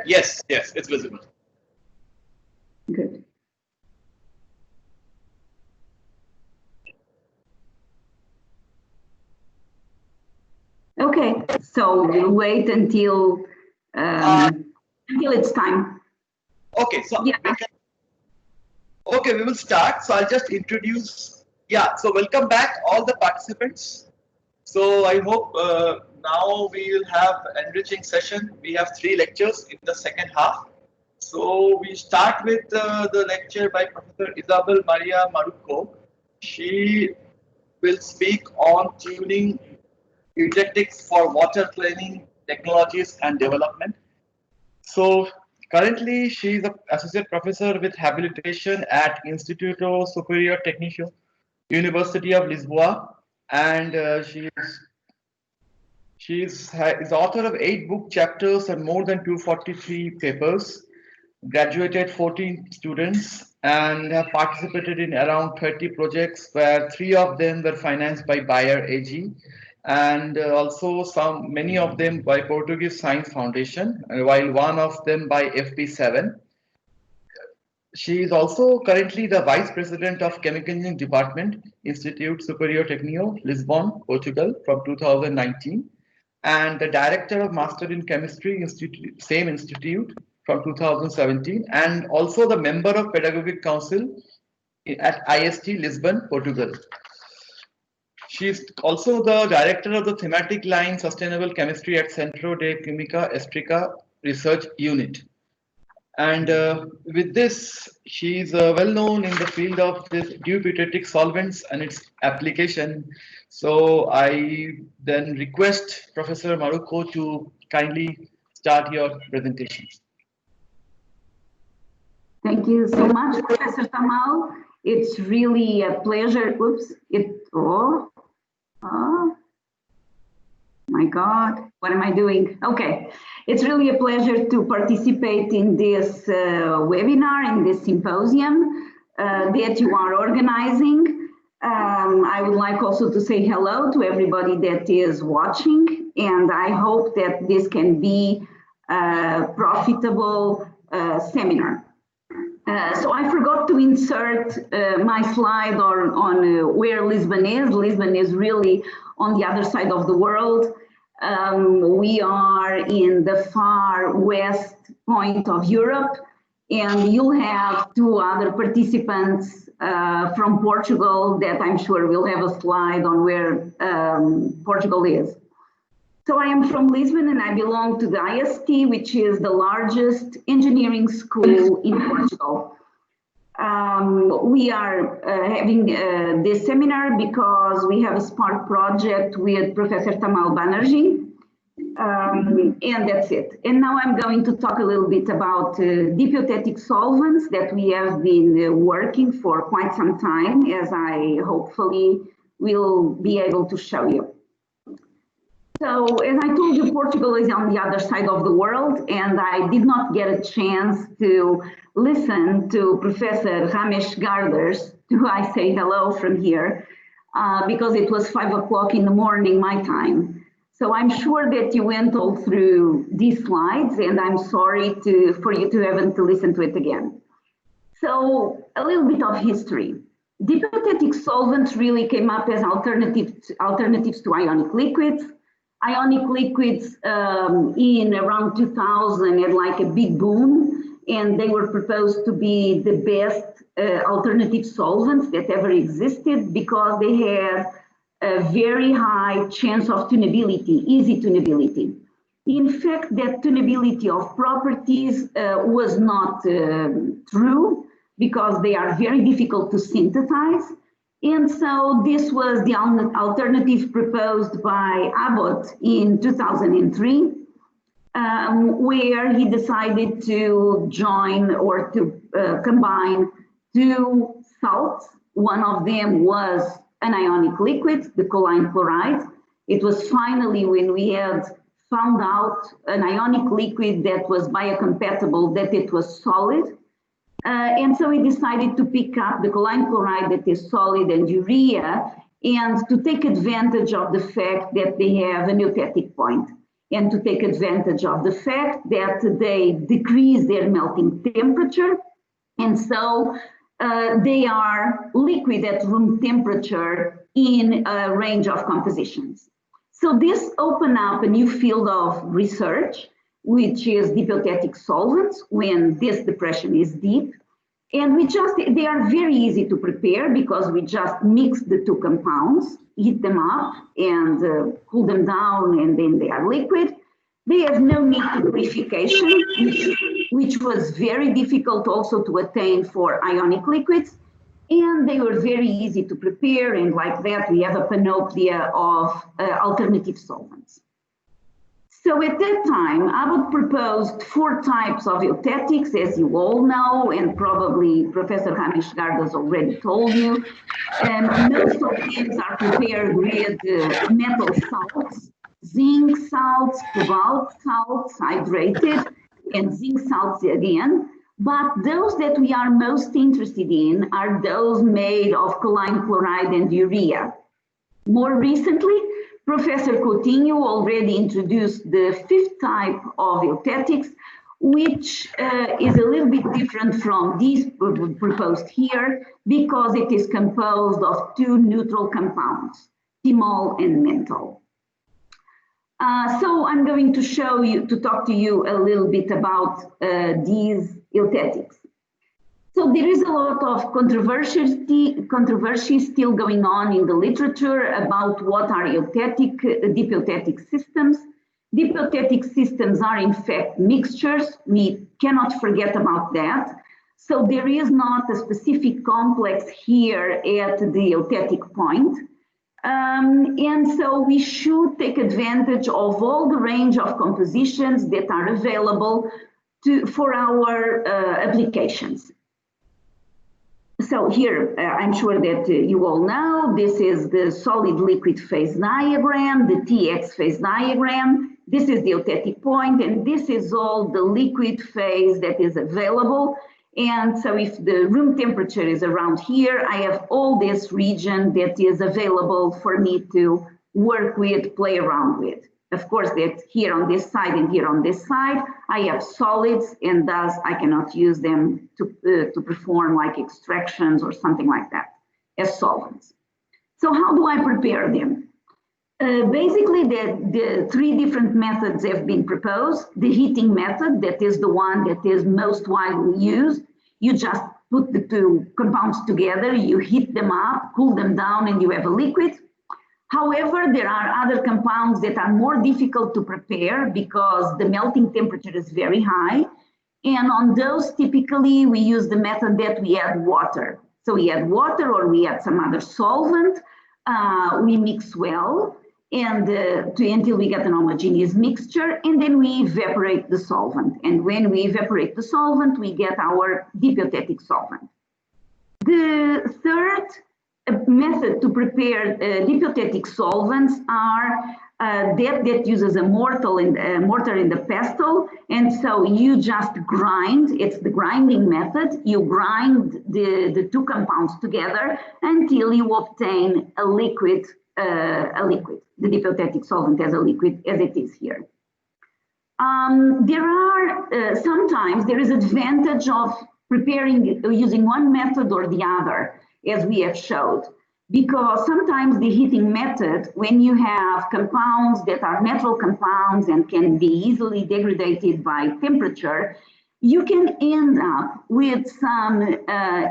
Yes, yes, it's visible. Good. Okay, so we'll wait until it's time. Okay, so yeah. Okay, we will start. So I'll just introduce. Yeah, so welcome back all the participants. So I hope now we will have enriching session. We have 3 lectures in the second half. So we start with the lecture by Professor Isabel Maria Marrucho. She will speak on tuning Eutectics for water cleaning technologies and development. So currently she is an associate professor with habilitation at Instituto Superior Técnico, University of Lisboa, and she is author of 8 book chapters and more than 243 papers. Graduated 14 students and have participated in around 30 projects, where 3 of them were financed by Bayer AG, and also many of them by Portuguese Science Foundation, while one of them by FP7. She is also currently the Vice President of Chemical Engineering Department, Instituto Superior Técnico, Lisbon, Portugal, from 2019, and the Director of Master in Chemistry, same institute, from 2017, and also the member of Pedagogic Council at IST Lisbon, Portugal. She is also the director of the thematic line Sustainable Chemistry at Centro de Química Eléctrica Research Unit. And with this, she is well known in the field of this deuteratic solvents and its application. So I then request Professor Marrucho to kindly start your presentation. Thank you so much, Professor Tamal. It's really a pleasure. Oops, oh my God, what am I doing? Okay, it's really a pleasure to participate in this webinar, in this symposium that you are organizing. I would like also to say hello to everybody that is watching, and I hope that this can be a profitable seminar. So I forgot to insert my slide on where Lisbon is. Lisbon is really on the other side of the world. We are in the far west point of Europe, and you'll have 2 other participants from Portugal that I'm sure will have a slide on where Portugal is. So I am from Lisbon and I belong to the IST, which is the largest engineering school in Portugal. We are having this seminar because we have a SPARK project with Professor Tamal Banerjee, and that's it. And now I'm going to talk a little bit about deep eutectic solvents that we have been working for quite some time, as I hopefully will be able to show you. So, as I told you, Portugal is on the other side of the world, and I did not get a chance to listen to Professor Ramesh Garders, to who I say hello from here, because it was 5 o'clock in the morning, my time. So I'm sure that you went all through these slides, and I'm sorry for you to have to listen to it again. So, a little bit of history. Deep eutectic solvents really came up as alternatives to ionic liquids. Ionic liquids in around 2000 had like a big boom, and they were proposed to be the best alternative solvents that ever existed because they had a very high chance of tunability, easy tunability. In fact, that tunability of properties was not true because they are very difficult to synthesize. And so this was the alternative proposed by Abbott in 2003, where he decided to join or to combine 2 salts. One of them was an ionic liquid, the choline chloride. It was finally when we had found out an ionic liquid that was biocompatible, that it was solid. And so we decided to pick up the choline chloride that is solid and urea, and to take advantage of the fact that they have an eutectic point. and to take advantage of the fact that they decrease their melting temperature, and so they are liquid at room temperature in a range of compositions. So this opened up a new field of research, which is deep eutectic solvents when this depression is deep. And they are very easy to prepare because we just mix the two compounds, heat them up and cool them down, and then they are liquid. They have no need to purification, which was very difficult also to attain for ionic liquids. And they were very easy to prepare, and like that, we have a panoplia of alternative solvents. So at that time, I would propose 4 types of eutectics, as you all know, and probably Professor Hamish Gardas already told you. Most of them are prepared with metal salts, zinc salts, cobalt salts, hydrated, and zinc salts again. But those that we are most interested in are those made of choline chloride and urea. More recently, Professor Coutinho already introduced the 5th type of eutectics, which is a little bit different from these proposed here because it is composed of 2 neutral compounds, thymol and menthol. So I'm going to talk to you a little bit about these eutectics. So there is a lot of controversy still going on in the literature about what are deep eutectic systems. Deep eutectic systems are in fact mixtures. We cannot forget about that. So there is not a specific complex here at the eutectic point. And so we should take advantage of all the range of compositions that are available for our applications. So here, I'm sure that you all know, this is the solid liquid phase diagram, the TX phase diagram. This is the eutectic point, and this is all the liquid phase that is available. And so if the room temperature is around here, I have all this region that is available for me to work with, play around with. Of course, that here on this side and here on this side, I have solids, and thus I cannot use them to perform like extractions or something like that as solvents. So how do I prepare them? Basically, the 3 different methods have been proposed. The heating method, that is the one that is most widely used. You just put the 2 compounds together, you heat them up, cool them down, and you have a liquid. However, there are other compounds that are more difficult to prepare because the melting temperature is very high. And on those, typically, we use the method that we add water. So we add water or we add some other solvent. We mix well and until we get an homogeneous mixture, and then we evaporate the solvent. And when we evaporate the solvent, we get our deep eutectic solvent. The third method to prepare deep eutectic solvents are that uses a mortar in the pestle, and so you just grind. It's the grinding method. You grind the 2 compounds together until you obtain a liquid. The deep eutectic solvent as a liquid, as it is here. Sometimes there is advantage of preparing using one method or the other, as we have showed, because sometimes the heating method, when you have compounds that are natural compounds and can be easily degraded by temperature, you can end up with some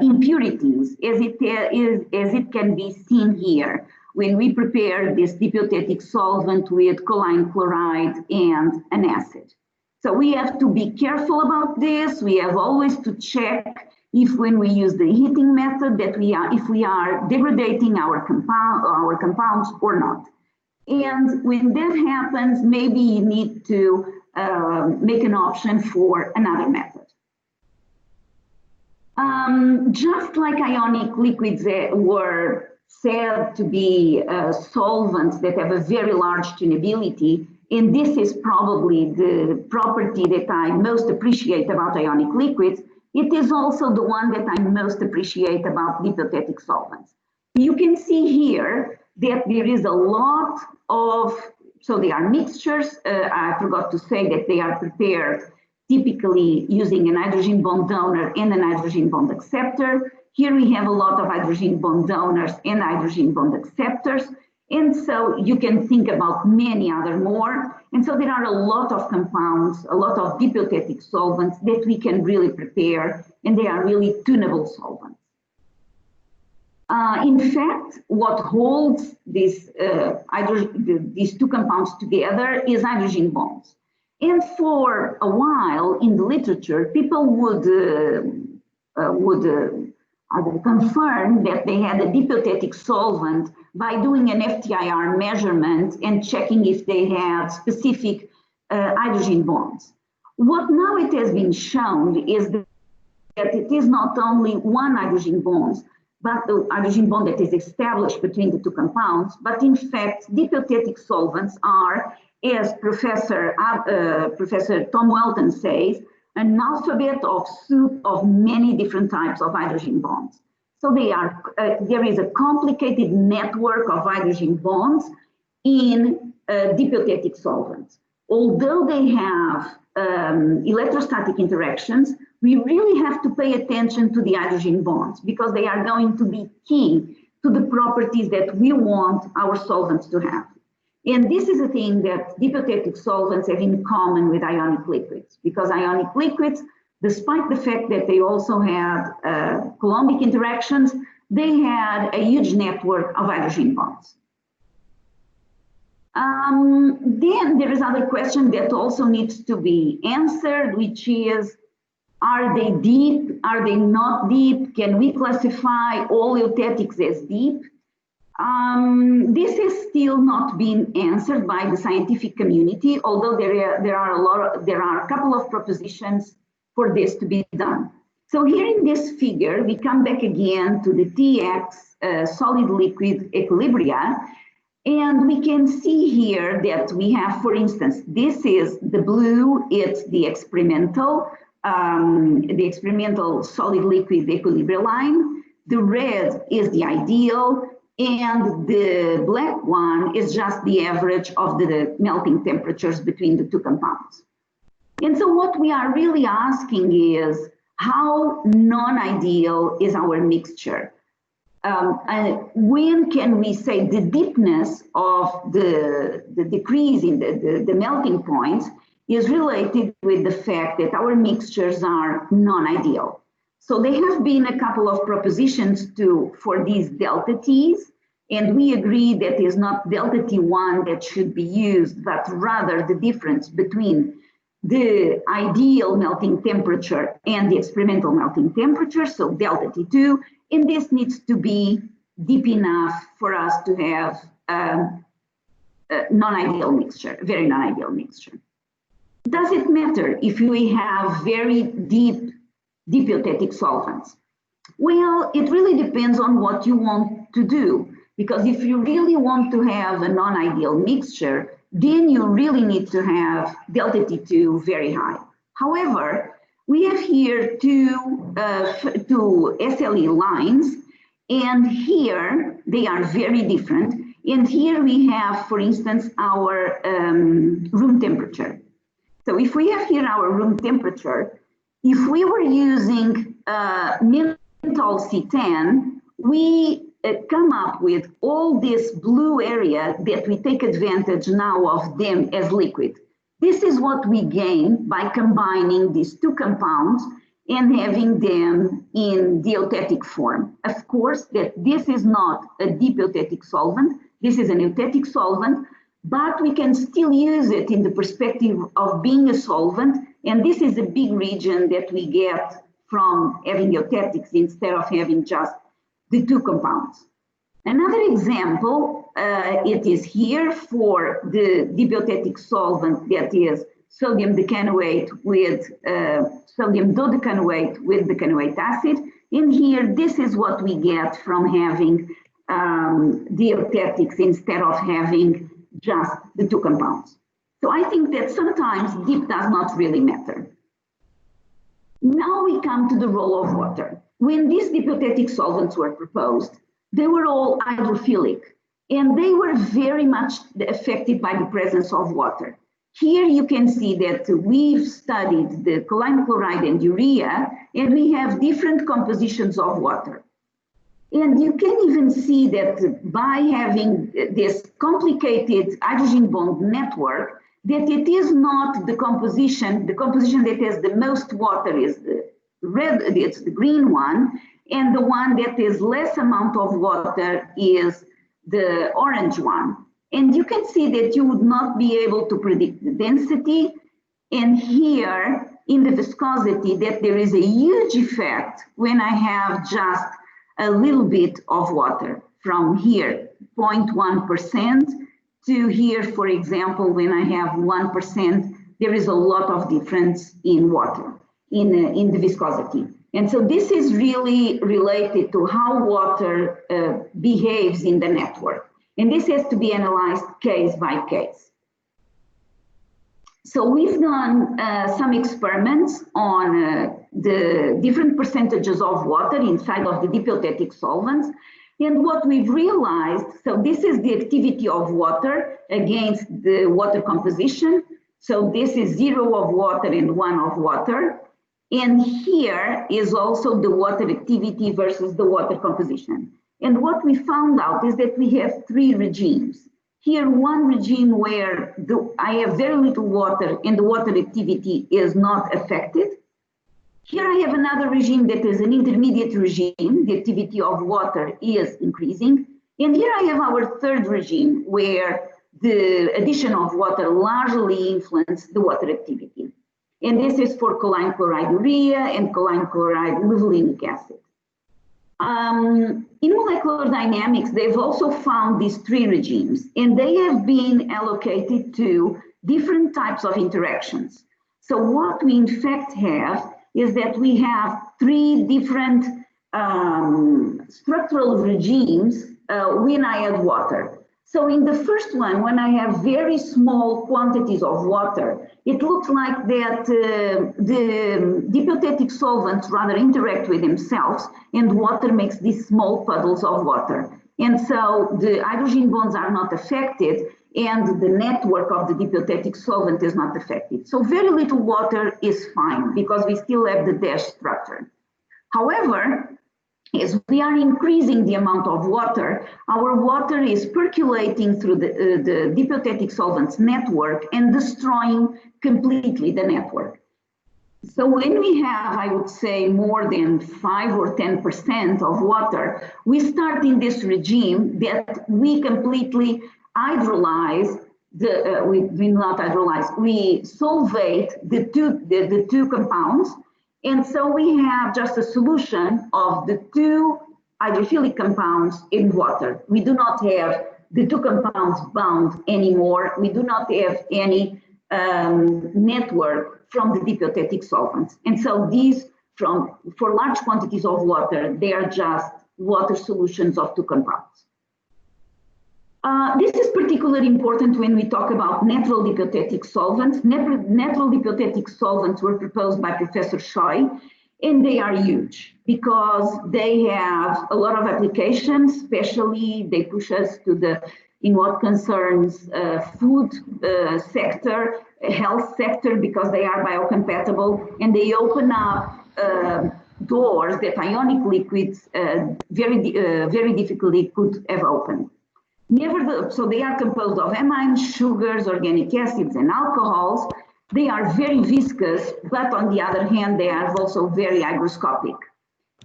impurities, as it can be seen here when we prepare this deep eutectic solvent with choline chloride and an acid. So we have to be careful about this. We have always to check if, when we use the heating method, that if we are degrading our compounds or not. And when that happens, maybe you need to make an option for another method. Just like ionic liquids were said to be solvents that have a very large tunability, and this is probably the property that I most appreciate about ionic liquids, it is also the one that I most appreciate about deep eutectic solvents. You can see here that there is a lot of So they are mixtures. I forgot to say that they are prepared typically using a hydrogen bond donor and a hydrogen bond acceptor. Here we have a lot of hydrogen bond donors and hydrogen bond acceptors. And so you can think about many other more. And so there are a lot of compounds, a lot of diplotetic solvents that we can really prepare, and they are really tunable solvents. In fact, what holds these two compounds together is hydrogen bonds. And for a while in the literature, people would confirm that they had a diplotetic solvent by doing an FTIR measurement and checking if they had specific hydrogen bonds. What now it has been shown is that it is not only one hydrogen bond, but the hydrogen bond that is established between the two compounds, but in fact, diplotetic solvents are, as Professor Tom Welton says, an alphabet of soup of many different types of hydrogen bonds. So they are, there is a complicated network of hydrogen bonds in diplotetic solvents. Although they have electrostatic interactions, we really have to pay attention to the hydrogen bonds because they are going to be key to the properties that we want our solvents to have. And this is a thing that diplotetic solvents have in common with ionic liquids, because ionic liquids, despite the fact that they also had Coulombic interactions, they had a huge network of hydrogen bonds. Then there is another question that also needs to be answered, which is, are they deep? Are they not deep? Can we classify all eutectics as deep? This has still not been answered by the scientific community, although there are a couple of propositions for this to be done. So here in this figure, we come back again to the TX solid-liquid equilibria, and we can see here that we have, for instance, this is the blue, it's the experimental solid-liquid equilibrium line. The red is the ideal, and the black one is just the average of the melting temperatures between the two compounds. And so what we are really asking is, how non-ideal is our mixture? When can we say the deepness of the decrease in the melting points is related with the fact that our mixtures are non-ideal? So there have been a couple of propositions for these delta T's, and we agree that is not delta T1 that should be used, but rather the difference between the ideal melting temperature and the experimental melting temperature, so delta T2, and this needs to be deep enough for us to have a non-ideal mixture, a very non-ideal mixture. Does it matter if we have very deep diplotetic solvents? Well, it really depends on what you want to do, because if you really want to have a non-ideal mixture, then you really need to have delta T2 very high. However, we have here two SLE lines, and here they are very different. And here we have, for instance, our room temperature. So if we have here our room temperature, if we were using menthol C10, we come up with all this blue area that we take advantage now of them as liquid. This is what we gain by combining these two compounds and having them in the eutectic form. Of course, that this is not a deep eutectic solvent, this is an eutectic solvent, but we can still use it in the perspective of being a solvent, and this is a big region that we get from having eutectics instead of having just the two compounds. Another example, it is here for the diplotetic solvent that is sodium decanoate with sodium dodecanoate with decanoate acid. In here, this is what we get from having the eutectics instead of having just the two compounds. So I think that sometimes deep does not really matter. Now we come to the role of water. When these diplotetic solvents were proposed, they were all hydrophilic. and they were very much affected by the presence of water. Here you can see that we've studied the choline chloride and urea, and we have different compositions of water. And you can even see that by having this complicated hydrogen bond network, that it is not the composition that has the most water is the red, it's the green one, and the one that is less amount of water is the orange one. And you can see that you would not be able to predict the density, and here in the viscosity that there is a huge effect when I have just a little bit of water from here, 0.1%, to here, for example, when I have 1%, there is a lot of difference in water, in the viscosity. And so this is really related to how water behaves in the network. And this has to be analyzed case by case. So we've done some experiments on the different percentages of water inside of the dipiotetic solvents. And what we've realized, so this is the activity of water against the water composition. So this is 0 of water and 1 of water. And here is also the water activity versus the water composition. And what we found out is that we have 3 regimes. Here, one regime where I have very little water and the water activity is not affected. Here I have another regime that is an intermediate regime. The activity of water is increasing. And here I have our 3rd regime where the addition of water largely influences the water activity. And this is for choline chloride urea and choline chloride levulinic acid. In molecular dynamics, they've also found these 3 regimes, and they have been allocated to different types of interactions. So what we in fact have is that we have 3 different structural regimes when I add water. So in the first one, when I have very small quantities of water, it looks like that the dipiotetic solvents rather interact with themselves, and water makes these small puddles of water. And so the hydrogen bonds are not affected, and the network of the dipiotetic solvent is not affected. So very little water is fine because we still have the dash structure. However, as we are increasing the amount of water, our water is percolating through the dipiotetic solvents network and destroying completely the network. So when we have, I would say, more than 5 or 10% of water, we start in this regime that we completely hydrolyze, we solvate the two compounds. And so we have just a solution of the 2 hydrophilic compounds in water. We do not have the 2 compounds bound anymore. We do not have any network from the dipiotetic solvents. And so these, for large quantities of water, they are just water solutions of 2 compounds. This is particularly important when we talk about natural dipiotetic solvents. Natural dipiotetic solvents were proposed by Professor Choi, and they are huge because they have a lot of applications, especially they push us to in what concerns food sector, health sector, because they are biocompatible, and they open up doors that ionic liquids very difficultly could have opened. So they are composed of amines, sugars, organic acids, and alcohols. They are very viscous, but on the other hand, they are also very hygroscopic.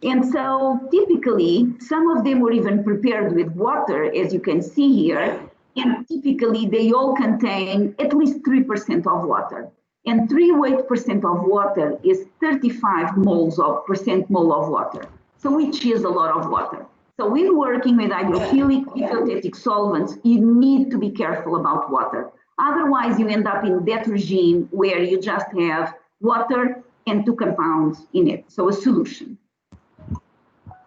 And so typically, some of them were even prepared with water, as you can see here, and typically they all contain at least 3% of water. And 3% of water is 35 moles of mole of water, so which is a lot of water. So when working with hydrophilic dipiotetic solvents, you need to be careful about water. Otherwise, you end up in that regime where you just have water and 2 compounds in it, so a solution.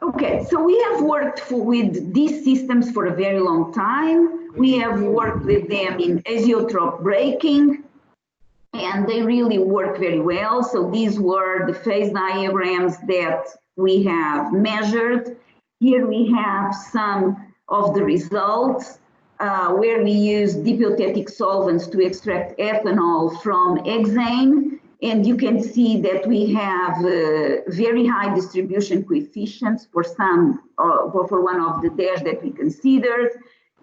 Okay, so we have worked with these systems for a very long time. We have worked with them in azeotrope breaking, and they really work very well. So these were the phase diagrams that we have measured. Here we have some of the results. where we use dipiotetic solvents to extract ethanol from hexane. And you can see that we have very high distribution coefficients for for one of the DES that we considered.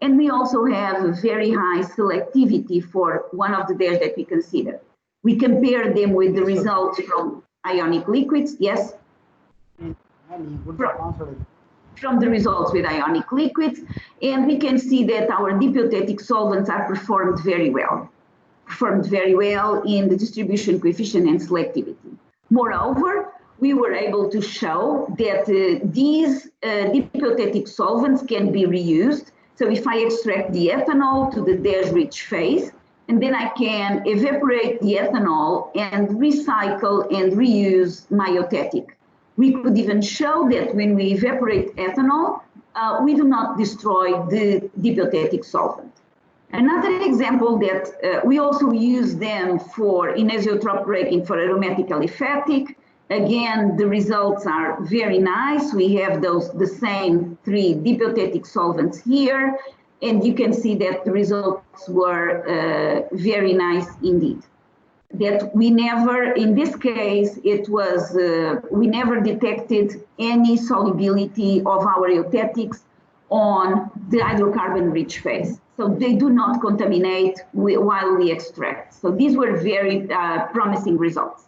And we also have a very high selectivity for one of the DES that we considered. We compared them with the results from ionic liquids, yes? From the results with ionic liquids, and we can see that our dipiotetic solvents are performed very well in the distribution coefficient and selectivity. Moreover, we were able to show that these dipiotetic solvents can be reused. So if I extract the ethanol to the DES-rich phase, and then I can evaporate the ethanol and recycle and reuse my EUTECTIC. We could even show that when we evaporate ethanol, we do not destroy the dipiotetic solvent. Another example that we also use them for in azeotrope breaking for aromatic aliphatic. Again, the results are very nice. We have the same 3 dipiotetic solvents here, and you can see that the results were very nice indeed. That we never, in this case, it was, we never detected any solubility of our eutectics on the hydrocarbon-rich phase. So they do not contaminate while we extract. So these were very promising results.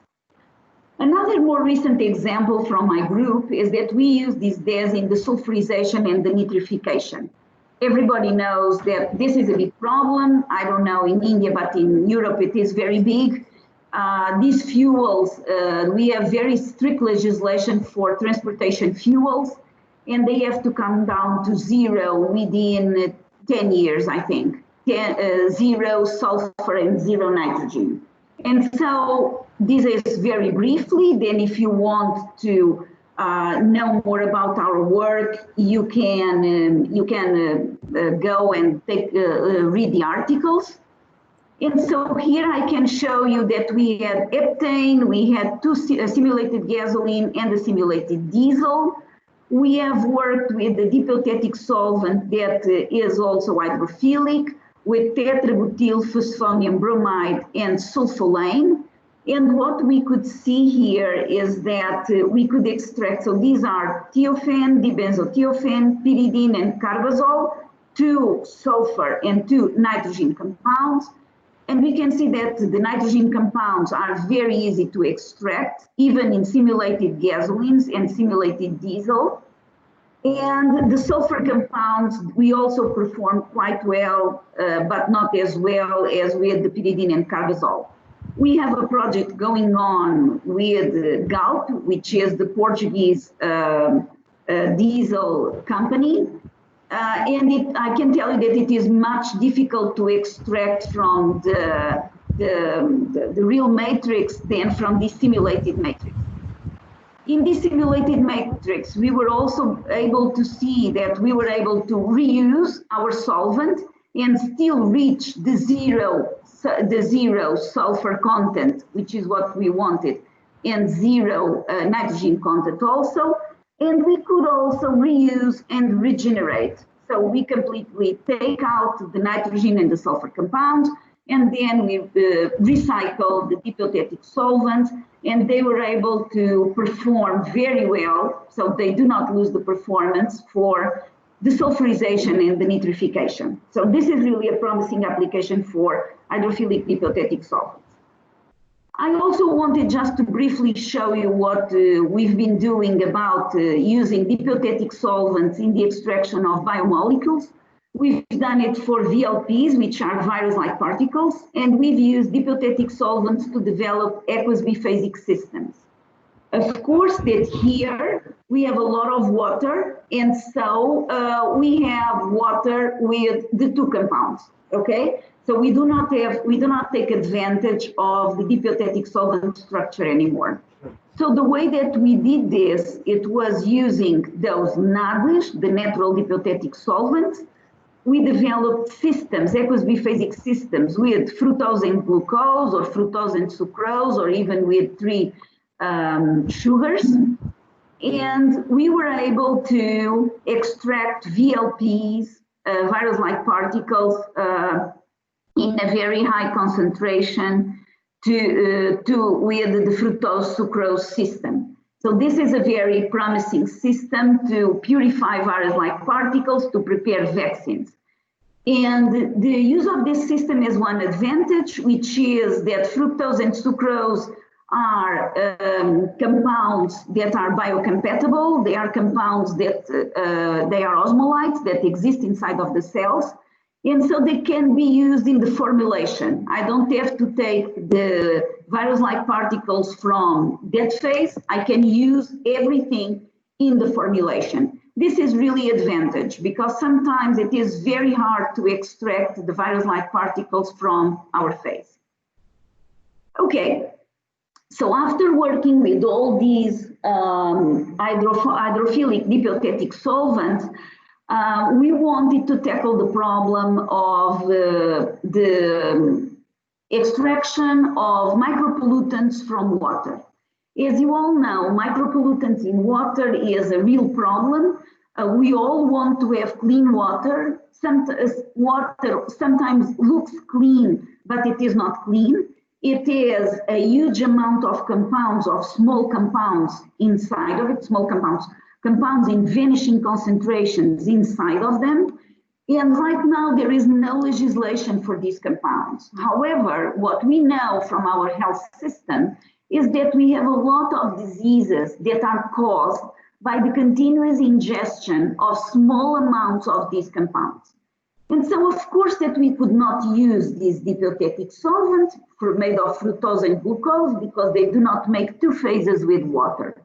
Another more recent example from my group is that we use these DES in desulfurization and denitrification. Everybody knows that this is a big problem. I don't know in India, but in Europe it is very big. These fuels, we have very strict legislation for transportation fuels, and they have to come down to 0 within 10 years, I think. 0 sulfur and 0 nitrogen. And so this is very briefly. Then if you want to know more about our work, you can go and read the articles. And so here I can show you that we had heptane, we had 2 simulated gasoline and a simulated diesel. We have worked with the dipiotetic solvent that is also hydrophilic with tetrabutyl phosphonium bromide and sulfolane. And what we could see here is that we could extract, so these are thiophene, dibenzothiophen, pyridine, and carbazole, 2 sulfur and 2 nitrogen compounds. And we can see that the nitrogen compounds are very easy to extract, even in simulated gasolines and simulated diesel. And the sulfur compounds, we also perform quite well, but not as well as with the pyridine and carbazole. We have a project going on with Galp, which is the Portuguese diesel company. And I can tell you that it is much difficult to extract from the real matrix than from the simulated matrix. In this simulated matrix, we were also able to see that we were able to reuse our solvent and still reach the zero sulfur content, which is what we wanted, and 0 nitrogen content also. And we could also reuse and regenerate. So we completely take out the nitrogen and the sulfur compounds, and then we recycle the dipiotetic solvents, and they were able to perform very well. So they do not lose the performance for desulfurization and denitrification. So this is really a promising application for hydrophilic dipiotetic solvents. I also wanted just to briefly show you what we've been doing about using dipiotetic solvents in the extraction of biomolecules. We've done it for VLPs, which are virus-like particles, and we've used dipiotetic solvents to develop aqueous biphasic systems. Of course, that here we have a lot of water, and so we have water with the 2 compounds, okay? So we do not take advantage of the dipiotetic solvent structure anymore. So the way that we did this, it was using those NADES, the natural dipiotetic solvents. We developed systems, aqueous biphasic systems with fructose and glucose, or fructose and sucrose, or even with 3 sugars. And we were able to extract VLPs virus-like particles in a very high concentration with the fructose-sucrose system. So this is a very promising system to purify virus-like particles to prepare vaccines. And the use of this system has one advantage, which is that fructose and sucrose are compounds that are biocompatible. They are compounds that they are osmolytes that exist inside of the cells. And so they can be used in the formulation. I don't have to take the virus-like particles from that phase. I can use everything in the formulation. This is really advantage because sometimes it is very hard to extract the virus-like particles from our phase. Okay, so after working with all these hydrophilic dipeptidic solvents, we wanted to tackle the problem of the extraction of micropollutants from water. As you all know, micropollutants in water is a real problem. We all want to have clean water. Water sometimes looks clean, but it is not clean. It has a huge amount of compounds, of small compounds inside of it, small compounds in vanishing concentrations inside of them. And right now there is no legislation for these compounds. However, what we know from our health system is that we have a lot of diseases that are caused by the continuous ingestion of small amounts of these compounds. And so, of course, that we could not use these dipeptidic solvents made of fructose and glucose because they do not make two phases with water.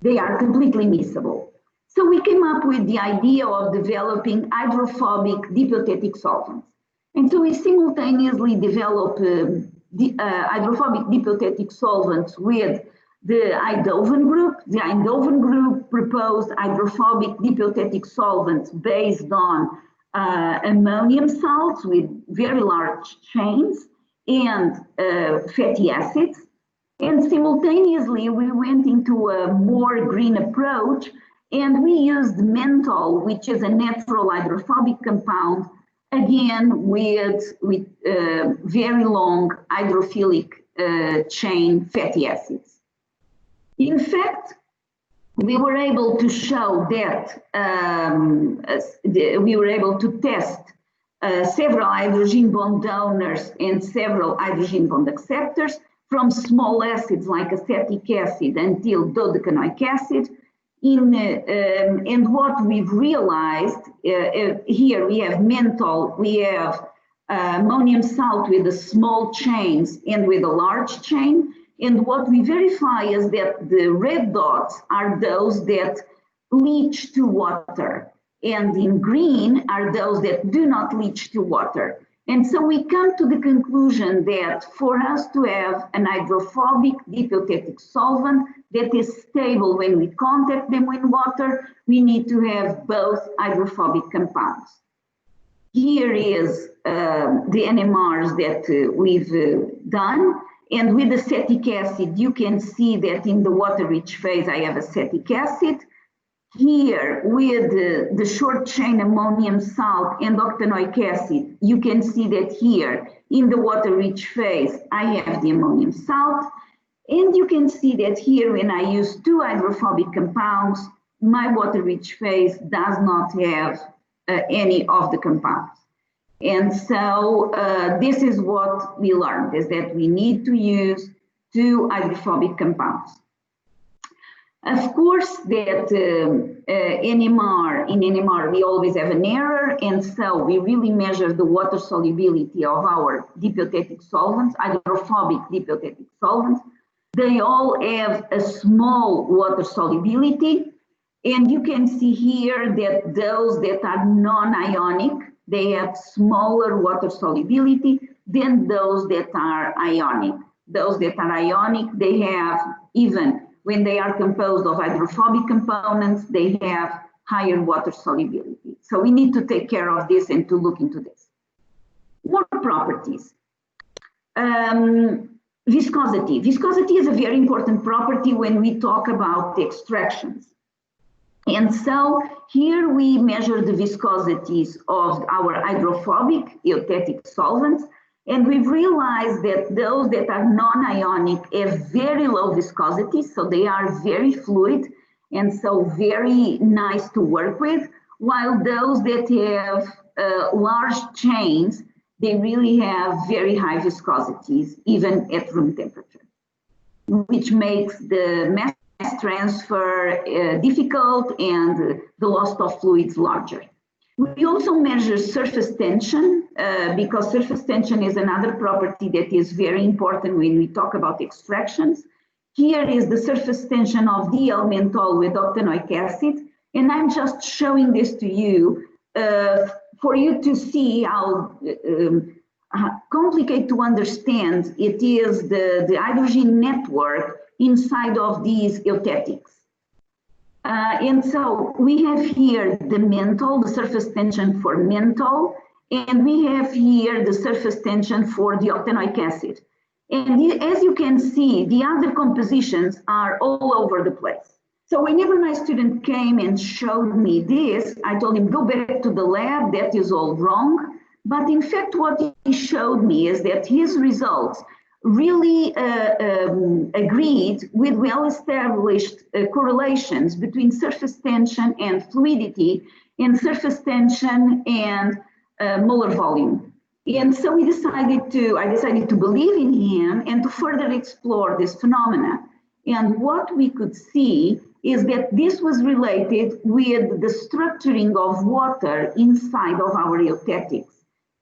They are completely miscible. So we came up with the idea of developing hydrophobic dipeptidic solvents. And so we simultaneously developed hydrophobic dipeptidic solvents with the Eindhoven group. The Eindhoven group proposed hydrophobic dipeptidic solvents based on ammonium salts with very large chains and fatty acids. And simultaneously, we went into a more green approach and we used menthol, which is a natural hydrophobic compound, again with very long hydrophilic chain fatty acids. In fact, we were able to show that we were able to test several hydrogen bond donors and several hydrogen bond acceptors from small acids like acetic acid until dodecanoic acid. And what we've realized, here we have menthol, we have ammonium salt with the small chains and with a large chain. And what we verify is that the red dots are those that leach to water. And in green are those that do not leach to water. And so we come to the conclusion that for us to have an hydrophobic dipeptidic solvent that is stable when we contact them with water, we need to have both hydrophobic compounds. Here is the NMRs that we've done. And with acetic acid, you can see that in the water-rich phase, I have acetic acid. Here, with the short chain ammonium salt and octanoic acid, you can see that here, in the water-rich phase, I have the ammonium salt. And you can see that here, when I use two hydrophobic compounds, my water-rich phase does not have any of the compounds. And so this is what we learned, is that we need to use two hydrophobic compounds. Of course, that in NMR, we always have an error, and so we really measure the water solubility of our dipeptidic solvents, hydrophobic dipeptidic solvents. They all have a small water solubility, and you can see here that those that are non-ionic, they have smaller water solubility than those that are ionic. Those that are ionic, they have, even when they are composed of hydrophobic components, they have higher water solubility. So we need to take care of this and to look into this. More properties. Viscosity. Viscosity is a very important property when we talk about extractions. And so here we measure the viscosities of our hydrophobic eutectic solvents, and we've realized that those that are non-ionic have very low viscosity, so they are very fluid and so very nice to work with, while those that have large chains, they really have very high viscosities, even at room temperature, which makes the mass transfer difficult and the loss of fluids larger. We also measure surface tension because surface tension is another property that is very important when we talk about extractions. Here is the surface tension of D-L-menthol with octanoic acid, and I'm just showing this to you for you to see how complicated to understand it is the hydrogen network inside of these eutectics. And so we have here the menthol, the surface tension for menthol, and we have here the surface tension for the octanoic acid. And as you can see, the other compositions are all over the place. So whenever my student came and showed me this, I told him, go back to the lab, that is all wrong. But in fact, what he showed me is that his results really agreed with well-established correlations between surface tension and fluidity, and surface tension and molar volume. And so I decided to believe in him and to further explore this phenomena. And what we could see is that this was related with the structuring of water inside of our eutectics.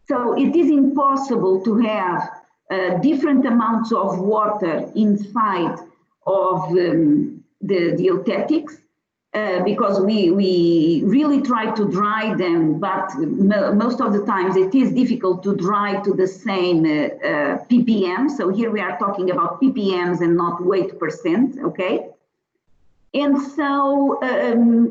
So it is impossible to have different amounts of water inside of the eutectics because we really try to dry them, but most of the times it is difficult to dry to the same ppm. So here we are talking about ppms and not weight percent, okay? And so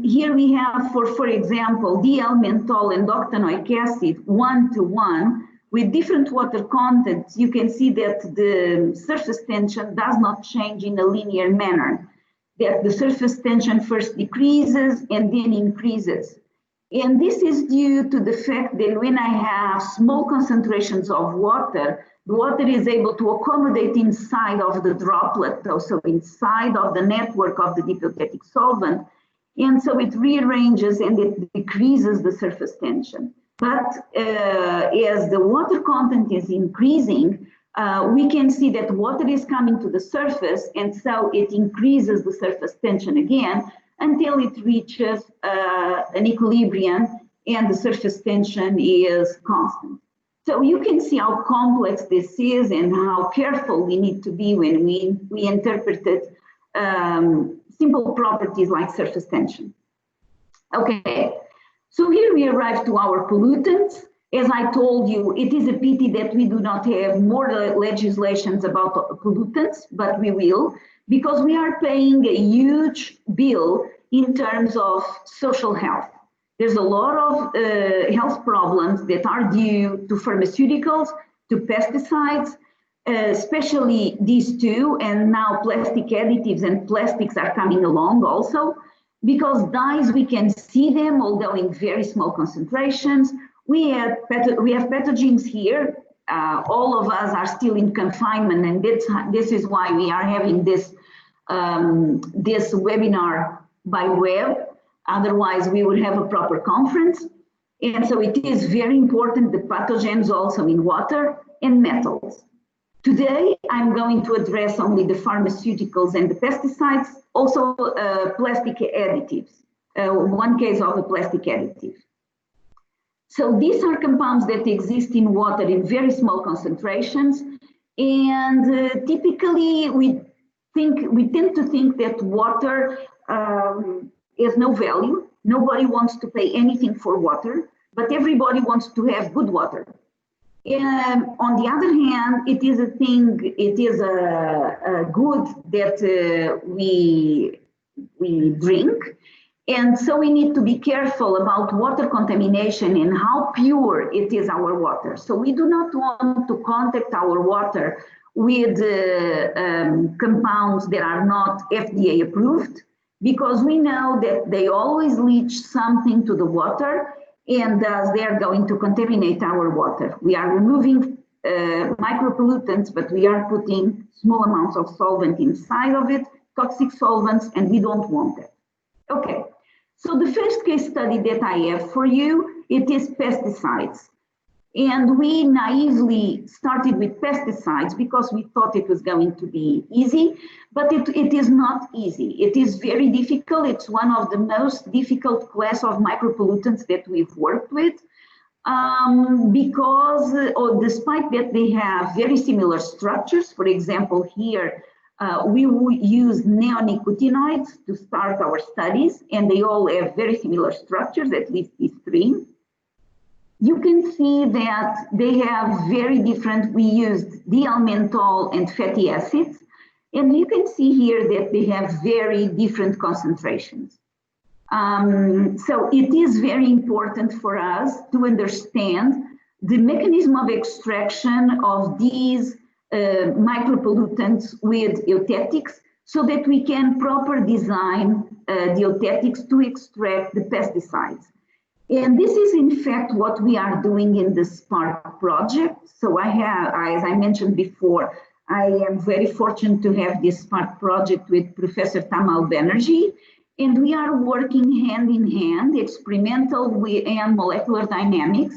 here we have, for example, D-L-menthol and octanoic acid 1:1 with different water contents. You can see that the surface tension does not change in a linear manner, that the surface tension first decreases and then increases. And this is due to the fact that when I have small concentrations of water, the water is able to accommodate inside of the droplet, so inside of the network of the deep eutectic solvent. And so it rearranges and it decreases the surface tension. But as the water content is increasing, we can see that water is coming to the surface, and so it increases the surface tension again until it reaches an equilibrium and the surface tension is constant. So you can see how complex this is and how careful we need to be when we interpreted simple properties like surface tension. Okay, so here we arrive to our pollutants. As I told you, it is a pity that we do not have more legislations about pollutants, but we will, because we are paying a huge bill in terms of social health. There's a lot of health problems that are due to pharmaceuticals, to pesticides, especially these two, and now plastic additives and plastics are coming along also, because dyes, we can see them, although in very small concentrations. We have pathogens here. All of us are still in confinement, and this is why we are having this, this webinar by web. Otherwise, we would have a proper conference. And so it is very important, the pathogens also in water and metals. Today, I'm going to address only the pharmaceuticals and the pesticides, also plastic additives, one case of a plastic additive. So these are compounds that exist in water in very small concentrations. And typically, we tend to think that water has no value. Nobody wants to pay anything for water, but everybody wants to have good water. And on the other hand, it is a thing, it is a good that we drink. And so we need to be careful about water contamination and how pure it is our water. So we do not want to contact our water with compounds that are not FDA approved. because we know that they always leach something to the water, and thus they are going to contaminate our water. We are removing micropollutants, but we are putting small amounts of solvent inside of it, toxic solvents, and we don't want that. Okay, so the first case study that I have for you, it is pesticides. And we naively started with pesticides because we thought it was going to be easy, but it is not easy. It is very difficult. It's one of the most difficult class of micropollutants that we've worked with, because despite that they have very similar structures. For example, here we use neonicotinoids to start our studies, and they all have very similar structures, at least these three. You can see that they have very different, we used D-almenthol and fatty acids, and you can see here that they have very different concentrations. So it is very important for us to understand the mechanism of extraction of these micropollutants with eutectics, so that we can properly design the eutectics to extract the pesticides. And this is in fact what we are doing in the SPARK project. So I have, as I mentioned before, I am very fortunate to have this SPARK project with Professor Tamal Banerjee, and we are working hand in hand, experimental and molecular dynamics,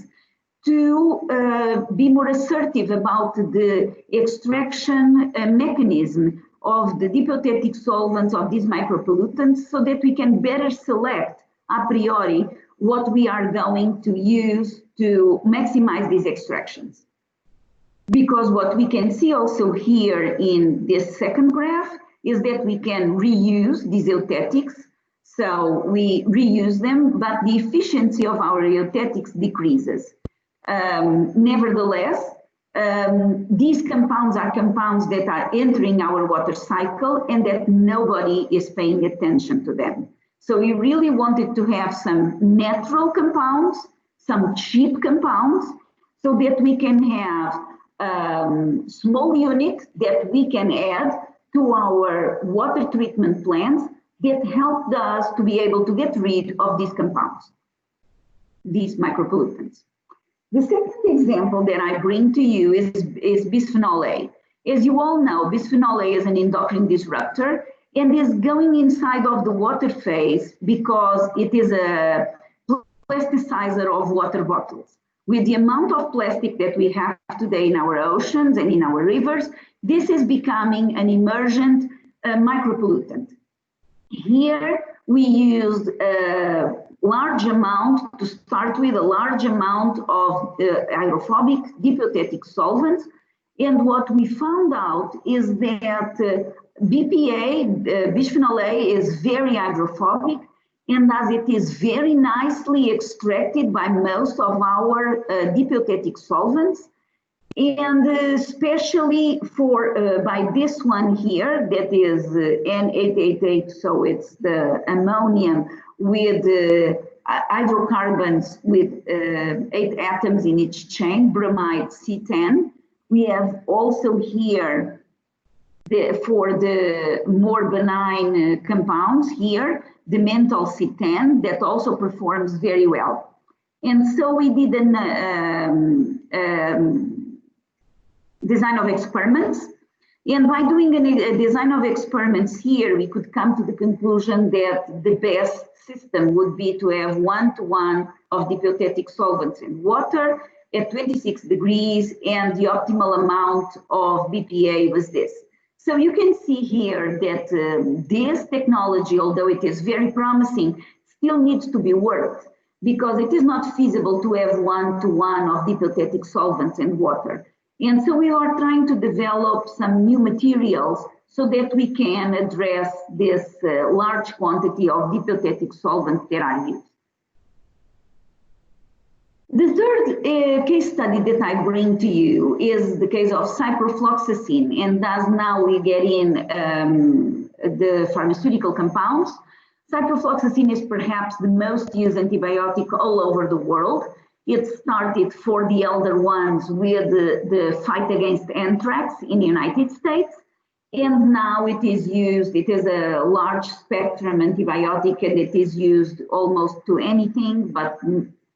to be more assertive about the extraction mechanism of the dipeutetic solvents of these micropollutants, so that we can better select a priori what we are going to use to maximize these extractions. Because what we can see also here in this second graph is that we can reuse these eutectics. So we reuse them, but the efficiency of our eutectics decreases. Nevertheless, these compounds are compounds that are entering our water cycle and that nobody is paying attention to them. So we really wanted to have some natural compounds, some cheap compounds, so that we can have small units that we can add to our water treatment plants that helped us to be able to get rid of these compounds, these micropollutants. The second example that I bring to you is bisphenol-A. As you all know, bisphenol-A is an endocrine disruptor and is going inside of the water phase because it is a plasticizer of water bottles. With the amount of plastic that we have today in our oceans and in our rivers, this is becoming an emergent micropollutant. Here we used a large amount, to start with, a large amount of hydrophobic dipeutetic solvents. And what we found out is that BPA, bisphenol-A, is very hydrophobic, and as it is very nicely extracted by most of our dipeutetic solvents, and especially for by this one here, that is N888, so it's the ammonium with hydrocarbons with 8 atoms in each chain, bromide C10. We have also here, for the more benign compounds here, the menthol C10 that also performs very well. And so we did design of experiments. And by doing a design of experiments here, we could come to the conclusion that the best system would be to have 1-to-1 of dipeutetic solvents in water at 26 degrees, and the optimal amount of BPA was this. So you can see here that this technology, although it is very promising, still needs to be worked, because it is not feasible to have 1-to-1 of dipeutetic solvents in water. And so we are trying to develop some new materials so that we can address this large quantity of dipeutetic solvents that are used. The third case study that I bring to you is the case of CIPROFLOXACIN, and thus now we get in the pharmaceutical compounds. CIPROFLOXACIN is perhaps the most used antibiotic all over the world. It started for the elder ones with the fight against anthrax in the United States. And now it is used, it is a large spectrum antibiotic, and it is used almost to anything, but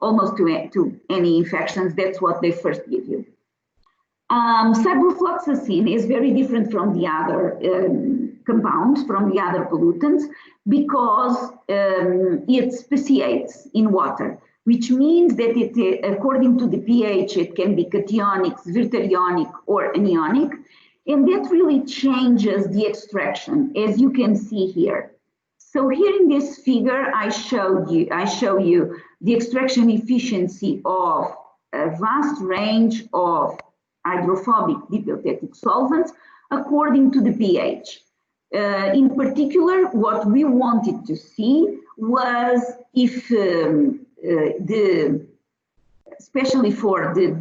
almost to any infections. That's what they first give you. Ciprofloxacin is very different from the other compounds, from the other pollutants, because it speciates in water, which means that it, according to the pH, it can be cationic, zwitterionic, or anionic, and that really changes the extraction, as you can see here. So here in this figure, I show you the extraction efficiency of a vast range of hydrophobic dipeptidic solvents according to the pH. In particular, what we wanted to see was if especially for the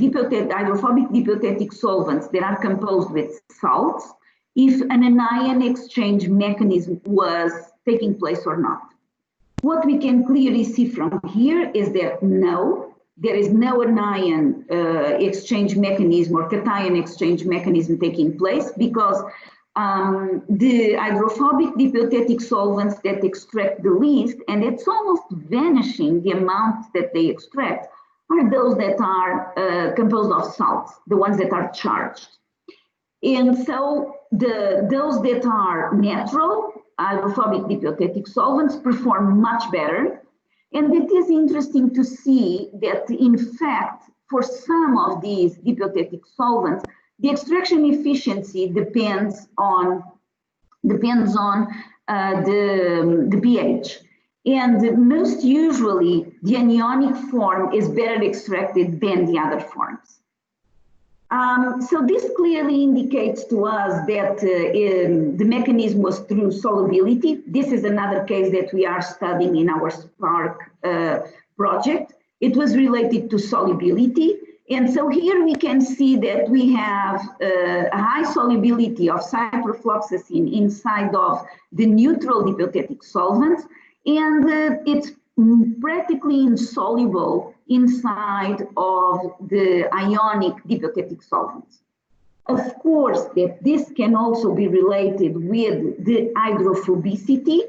hydrophobic dipeptidic solvents that are composed with salts, if an anion exchange mechanism was taking place or not. What we can clearly see from here is that no, there is no anion exchange mechanism or cation exchange mechanism taking place, because the hydrophobic dipeptidic solvents that extract the least, and it's almost vanishing the amount that they extract, are those that are composed of salts, the ones that are charged. And so those that are natural hydrophobic dipeptidic solvents perform much better. And it is interesting to see that, in fact, for some of these dipeptidic solvents, the extraction efficiency depends on the pH. And most usually, the anionic form is better extracted than the other forms. So this clearly indicates to us that the mechanism was through solubility. This is another case that we are studying in our SPARK project. It was related to solubility. And so here we can see that we have a high solubility of ciprofloxacin inside of the neutral dipeptidic solvents, and it's practically insoluble inside of the ionic dipeptidic solvents. Of course, that this can also be related with the hydrophobicity.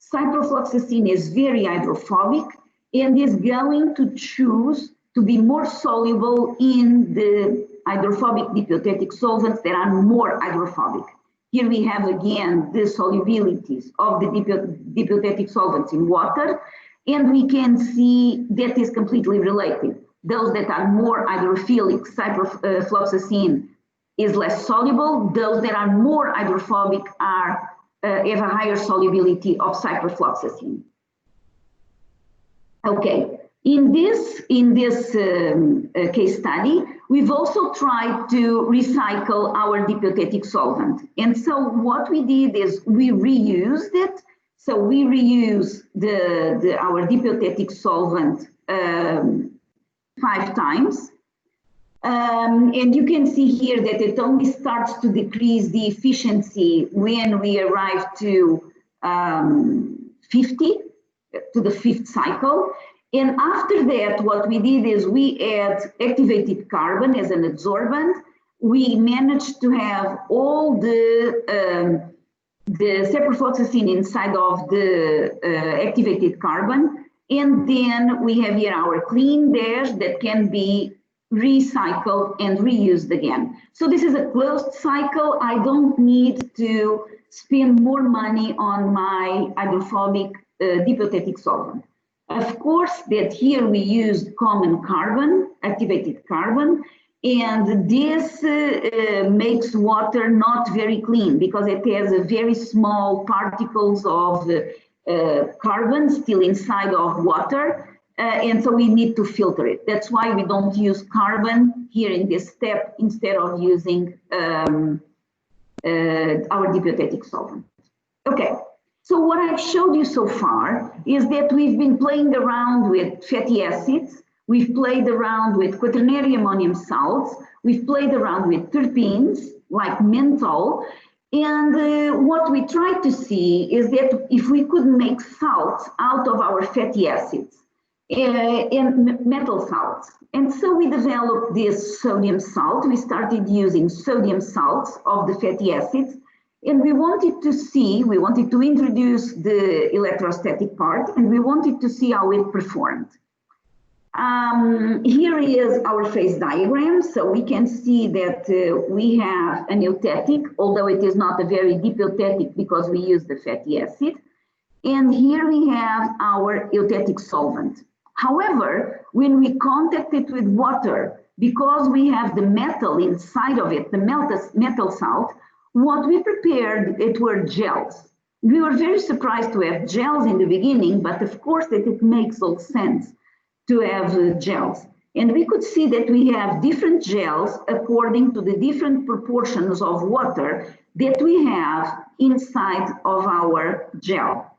Ciprofloxacin is very hydrophobic and is going to choose to be more soluble in the hydrophobic dipeptidic solvents that are more hydrophobic. Here we have again the solubilities of the dipeptidic solvents in water, and we can see that is completely related. Those that are more hydrophilic, ciprofloxacin is less soluble. Those that are more hydrophobic have a higher solubility of ciprofloxacin. Okay. In this case study, we've also tried to recycle our dipeptidic solvent. And so what we did is we reused it. So we reuse our dipeptidic solvent 5 times. And you can see here that it only starts to decrease the efficiency when we arrive to 50, to the 5th cycle. And after that, what we did is we add activated carbon as an adsorbent. We managed to have all the ciprofloxacin inside of the activated carbon. And then we have here our clean dash that can be recycled and reused again. So this is a closed cycle. I don't need to spend more money on my hydrophobic dipeptidic solvent. Of course, that here we used common carbon, activated carbon, and this makes water not very clean because it has a very small particles of carbon still inside of water, and so we need to filter it. That's why we don't use carbon here in this step instead of using our dipeptidic solvent. Okay. So what I've showed you so far is that we've been playing around with fatty acids, we've played around with quaternary ammonium salts, we've played around with terpenes like menthol, and what we tried to see is that if we could make salts out of our fatty acids and metal salts. And so we developed this sodium salt. We started using sodium salts of the fatty acids. And we wanted to introduce the electrostatic part, and we wanted to see how it performed. Here is our phase diagram. So we can see that we have an eutectic, although it is not a very deep eutectic because we use the fatty acid. And here we have our eutectic solvent. However, when we contact it with water, because we have the metal inside of it, the metal salt, what we prepared, it were gels. We were very surprised to have gels in the beginning, but of course that it makes all sense to have gels. And we could see that we have different gels according to the different proportions of water that we have inside of our gel.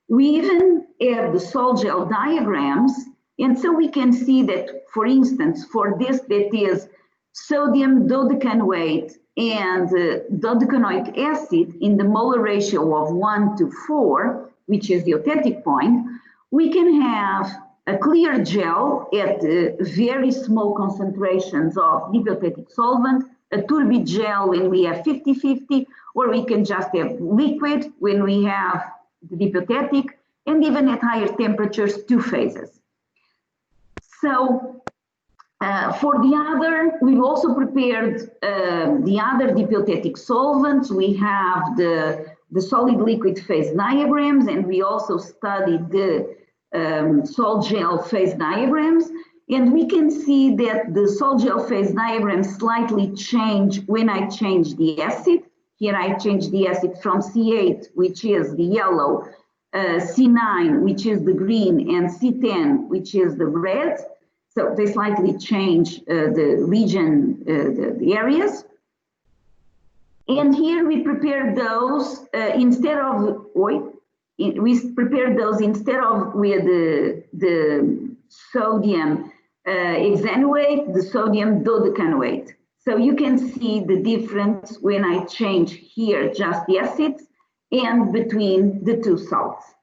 We even have the salt gel diagrams, and so we can see that, for instance, for this that is sodium dodecanoate and dodecanoic acid in the molar ratio of 1 to 4, which is the eutectic point, we can have a clear gel at very small concentrations of deep eutectic solvent, a turbid gel when we have 50-50, or we can just have liquid when we have the deep eutectic, and even at higher temperatures, 2 phases. So for the other, we've also prepared the other deep eutectic solvents. We have the solid liquid phase diagrams, and we also studied the salt gel phase diagrams. And we can see that the salt gel phase diagrams slightly change when I change the acid. Here I change the acid from C8, which is the yellow, C9, which is the green, and C10, which is the red. So they slightly change the region, the areas. And here we prepare those instead of, we prepare those instead of with the sodium hexanoate, the sodium dodecanoate. So you can see the difference when I change here just the acids and between the 2 salts.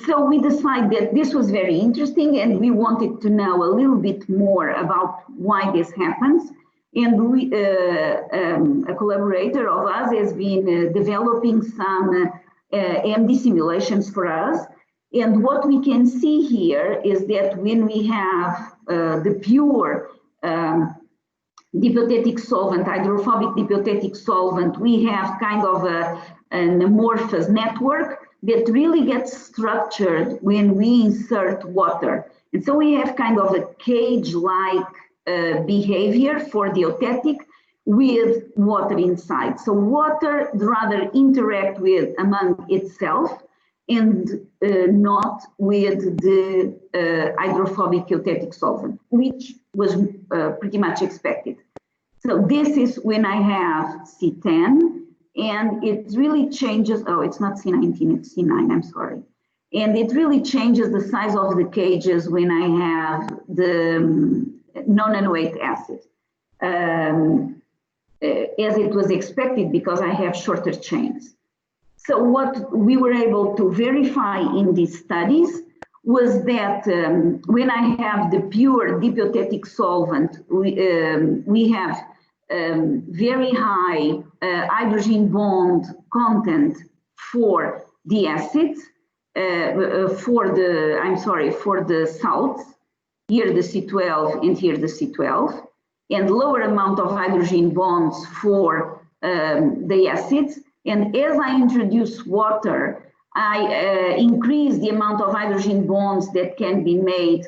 So we decided that this was very interesting, and we wanted to know a little bit more about why this happens. And we, a collaborator of us has been developing some MD simulations for us. And what we can see here is that when we have the pure deep eutectic solvent, hydrophobic deep eutectic solvent, we have kind of an amorphous network that really gets structured when we insert water. And so we have kind of a cage-like behavior for the eutectic with water inside. So water rather interact with among itself and not with the hydrophobic eutectic solvent, which was pretty much expected. So this is when I have C10, and it really changes, oh, it's not C19, it's C9, I'm sorry. And it really changes the size of the cages when I have the nonanoate acid, as it was expected because I have shorter chains. So what we were able to verify in these studies was that when I have the pure deep eutectic solvent, we have very high hydrogen bond content for the acids, for the salts, here the C12 and here the C12, and lower amount of hydrogen bonds for the acids. And as I introduce water, I increase the amount of hydrogen bonds that can be made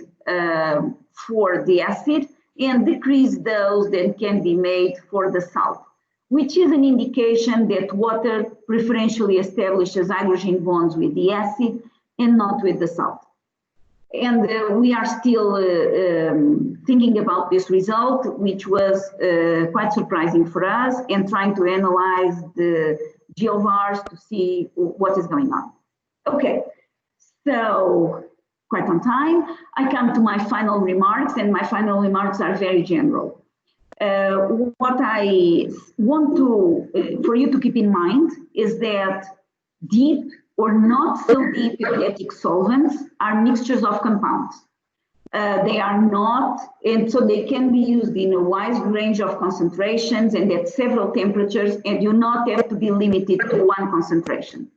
for the acid and decrease those that can be made for the salt, which is an indication that water preferentially establishes hydrogen bonds with the acid and not with the salt. And we are still thinking about this result, which was quite surprising for us, and trying to analyze the GeoVars to see what is going on. Okay, so quite on time, I come to my final remarks, and my final remarks are very general. What I want to, for you to keep in mind is that deep or not so deep eutectic solvents are mixtures of compounds. They are not, and so they can be used in a wide range of concentrations and at several temperatures, and do not have to be limited to one concentration.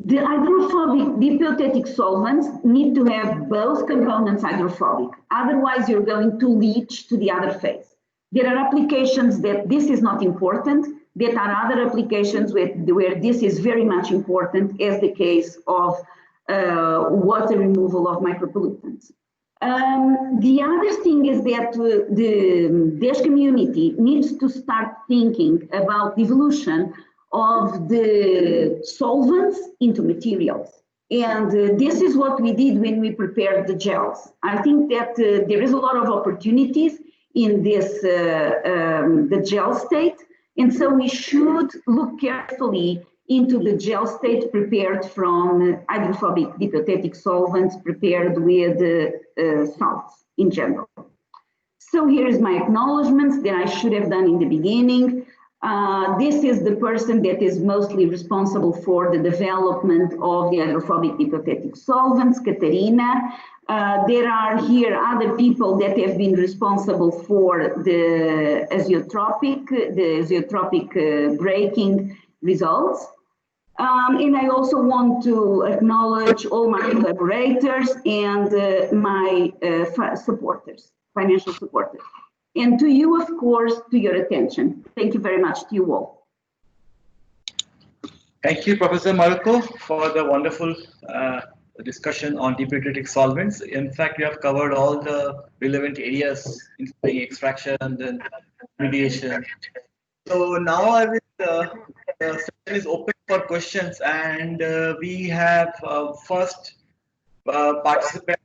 The hydrophobic dipiotetic solvents need to have both components hydrophobic, otherwise you're going to leach to the other phase. There are applications that this is not important, there are other applications where this is very much important, as the case of water removal of micropollutants. The other thing is that the DES community needs to start thinking about the evolution of the solvents into materials. And this is what we did when we prepared the gels. I think that there is a lot of opportunities in this, the gel state. And so we should look carefully into the gel state prepared from hydrophobic dipiotetic solvents prepared with salts in general. So here's my acknowledgements that I should have done in the beginning. This is the person that is mostly responsible for the development of the hydrophobic dipiotetic solvents, Katarina. There are here other people that have been responsible for the azeotropic breaking results. And I also want to acknowledge all my collaborators and my supporters, financial supporters. And to you, of course, to your attention. Thank you very much to you all. Thank you, Professor Marrucho, for the wonderful discussion on dipiotetic solvents. In fact, you have covered all the relevant areas, including extraction and remediation. So now I will, the session is open for questions, and we have first participant,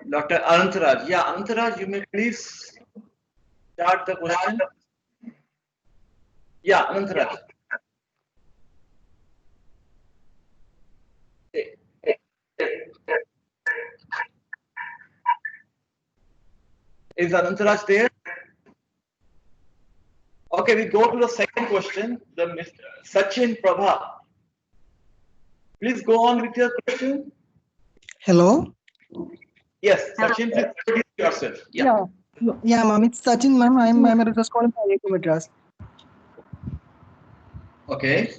Dr. Anantaraj. Yeah, Anantaraj, you may please start the question. Yeah, Anantaraj. Is Anantaraj there? Okay, we go to the second question, the Mr. Sachin Prabha. Please go on with your question. Hello. Yes, Sachin, please introduce yourself. Yeah, ma'am. It's Sachin, ma'am. I'm a research scholar from IIT Madras. Okay.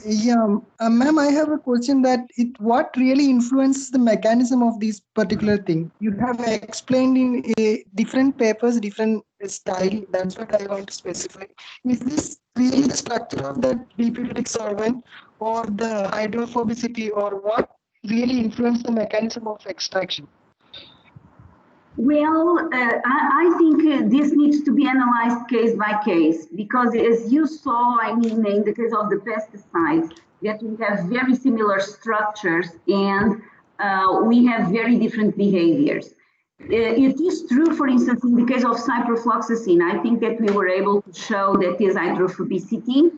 Yeah, ma'am. I have a question that what really influences the mechanism of this particular thing? You have explained in different papers, different style. That's what I want to specify. Is this really the structure of the dipiotetic solvent, or the hydrophobicity, or what really influences the mechanism of extraction? Well, I think this needs to be analyzed case by case, because as you saw, I mean, in the case of the pesticides, that we have very similar structures and we have very different behaviors. It is true, for instance, in the case of ciprofloxacin, I think that we were able to show that is hydrophobicity.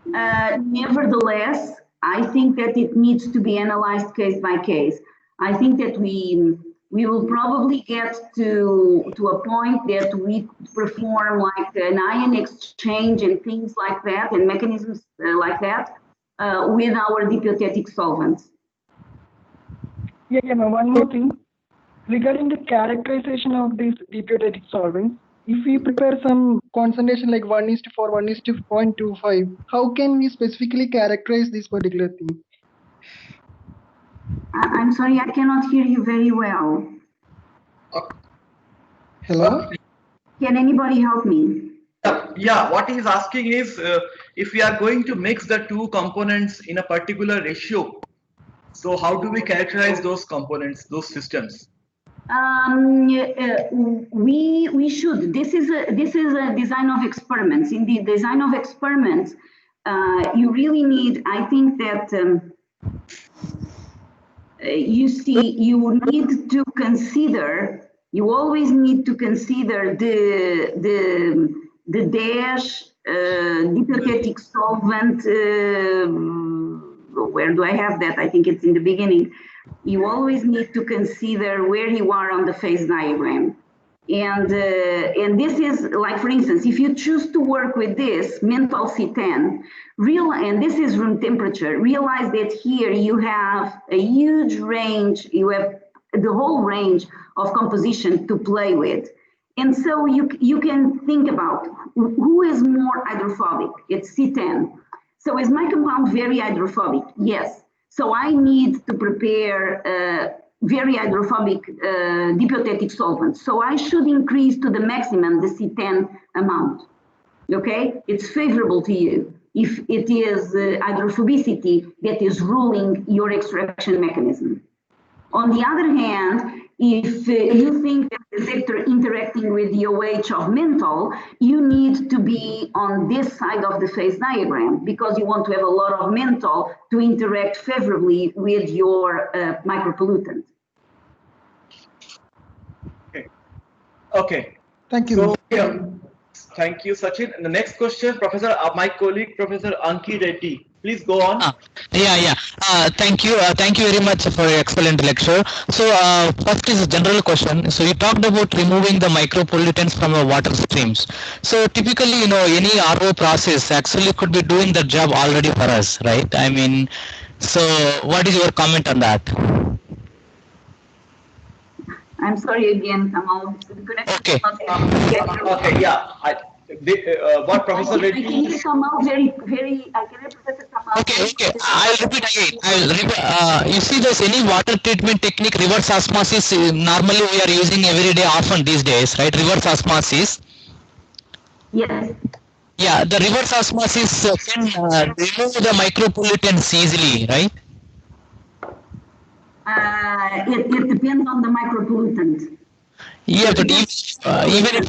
Nevertheless, I think that it needs to be analyzed case by case. I think that we will probably get to a point that we perform like an ion exchange and things like that, and mechanisms like that with our dipiotetic solvents. Yeah, ma'am. One more thing. Regarding the characterization of these dipiotetic solvents, if we prepare some concentration like 1:4, 1:0.25, how can we specifically characterize this particular thing? I'm sorry, I cannot hear you very well. Hello? Can anybody help me? Yeah, what he is asking is if we are going to mix the two components in a particular ratio, so how do we characterize those components, those systems? We should. This is a design of experiments. In the design of experiments, you really need. I think that you see, you need to consider. You always need to consider the dash dipiotetic solvent. Where do I have that? I think it's in the beginning. You always need to consider where you are on the phase diagram. And this is like, for instance, if you choose to work with this menthol C10, and this is room temperature, realize that here you have a huge range, you have the whole range of composition to play with. And so you can think about who is more hydrophobic. It's C10. So is my compound very hydrophobic? Yes. So I need to prepare very hydrophobic dipiotetic solvents. So I should increase to the maximum the C10 amount. Okay? It's favorable to you if it is hydrophobicity that is ruling your extraction mechanism. On the other hand, if you think that the vector interacting with the OH of menthol, you need to be on this side of the phase diagram because you want to have a lot of menthol to interact favorably with your micropollutant. Okay. Thank you. So, yeah. Thank you, Sachin. And the next question, Professor, my colleague, Professor Anki Reddy. Please go on. Thank you. Thank you very much for your excellent lecture. So, first is a general question. So, you talked about removing the micropollutants from the water streams. So, typically, any RO process actually could be doing the job already for us, right? I mean, so what is your comment on that? I'm sorry again, Kamal. Okay. Okay, yeah. What Professor Reddy? Can you come out very, I can Professor Kamal. Okay. I'll repeat again. You see, there's any water treatment technique, reverse osmosis, normally we are using every day, often these days, right? Reverse osmosis. Yes. Yeah, the reverse osmosis can remove the micropollutants easily, right? It depends on the micropollutant. Yeah, but even